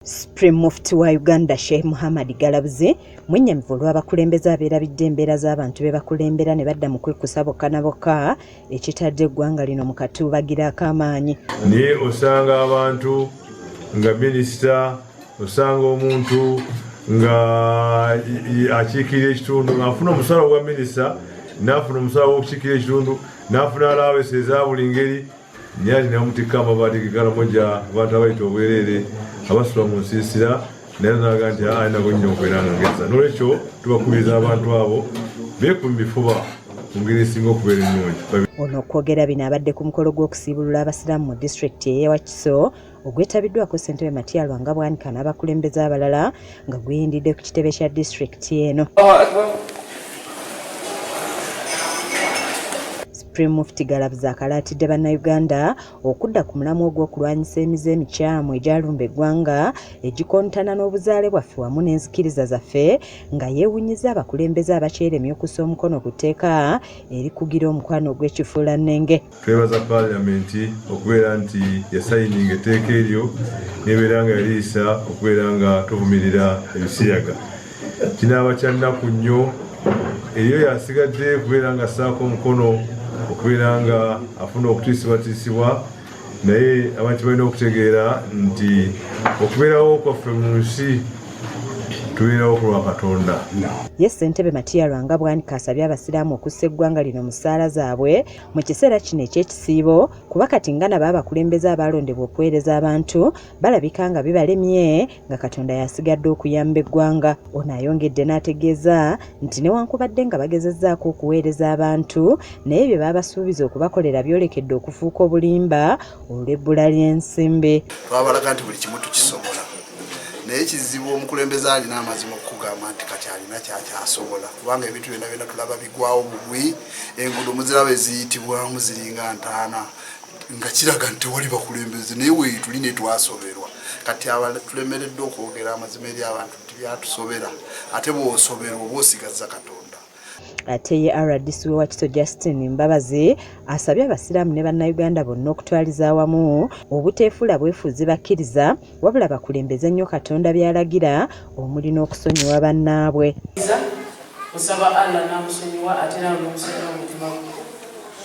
Spreem Muft wa Uganda Sheikh Muhammad Galabuzi mwennyamivu olw'abakulembeze abeerabidde embeera z'abantu be bakulembera ne badda mu kwekusa bokka na bokka ekitadde eggwanga lino mu katuubagira ak'amaanyi. Naye osanga abantu nga minisita, osanga omuntu nga akiikirira ekitundu ng'afuna omusala ogwa minisita, n'afuna omusala gw'okukiikirira ekitundu, n'afuna alaawesi eza buli ngeri, naye ati namutikka amabaati ge Karamoja abantu abayita obwereere abasula mu nsiisira naye naga nti alinako nnyo okubeera nga ngeza. N'olwekyo tubakubiriza abantu abo beekume bifuba mu ngeri esinga okubeera ennungi. Ono okwogera bino abadde ku mukolo gw'okusiibulula abasiraamu mu disitulikiti y'e Wakiso ogwetabiddwako ssentebe Matyalwa nga bwanika n'abakulembeze abalala nga guyindidde ku kitebe kya disitulikiti eno. Spreem Muft Galabuzi akalaatidde bannayuganda okudda ku mulamwa ogw'okulwanyisa emize emikyamu egyalumba eggwanga egikontana n'obuzaale bwaffe wamu n'enzikiriza zaffe nga yeewunyiza abakulembeze abakyeremye okussa omukono ku tteeka erikugira omukwano ogw'ekifuulannenge. Twebaza Paalamenti okubeera nti yasayininga etteeka eryo n'ebeera nga yaliisa okubeera nga tuvumirira ebisiyaga. Kinaaba kya nnaku nnyo eriyo yasigadde okubeera nga assaako omukono okubeera nga afuna okutiisibwatiisibwa, naye abantu balina okutegeera nti okubeerawo kwaffe mu nsi tubeerawo ku lwa Katonda. Ye ssentebe Matyalwa nga bwanika asabye abasiraamu okussa eggwanga lino mu ssaala zaabwe mu kiseera kino eky'ekisiibo kuba kati nga nabo abakulembeze abalondebwa okuweereza abantu balabika nga bibalemye nga Katonda yasigadde okuyamba eggwanga. Ono ayongedde n'ategeeza nti newankubadde nga bagezezzaako okuweereza abantu naye bye babasuubiza okubakolera byolekedde okufuuka obulimba olw'ebbula ly'ensimbi. Twabalaga nti buli kimu tukisobola. Naye kizibu omukulembeze alina amazima okugamba nti kati alina kyakyasobola kubanga ebintu byonna byonna tulaba bigwawo bugwi, enguudo muziraba eziyitibwamu ziringa ntaana nga kiraga nti tewali bakulembeze naye weetuli ne twasoberwa. Kati tulemereddwa okwogera amazima eri abantu nti byatusobera ate bw'osobera oba osigaza Katonda. Ate ye RDC we Wakiso Justin Mbabazi asabye abasiraamu ne bannayuganda bonna okutwaliza awamu obuteefuula bwefuzi bakkiriza wabula bakulembeze nnyo Katonda by'alagira omuli n'okusonyiwa bannaabwe. Osaba Allah n'amusonyiwa ate nawe n'omusonyiwa mutima gwo.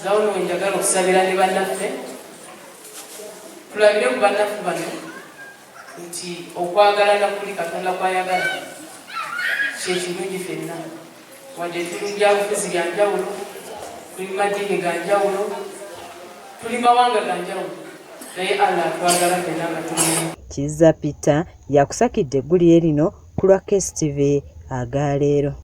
Gawuno we njagala okusabira ne bannaffe tulabire ku bannaffe bano nti okwagalana kuli Katonda kwayagala kye kirungi ffenna. Wadde tuli byabufuzi bya njawulo, tuli madiini ga njawulo, tuli mawanga ga njawulo, naye Allah atwagala ffenna nga tuli. Kizza Peter yakusakidde eggulire lino ku lwa KSTV aga leero.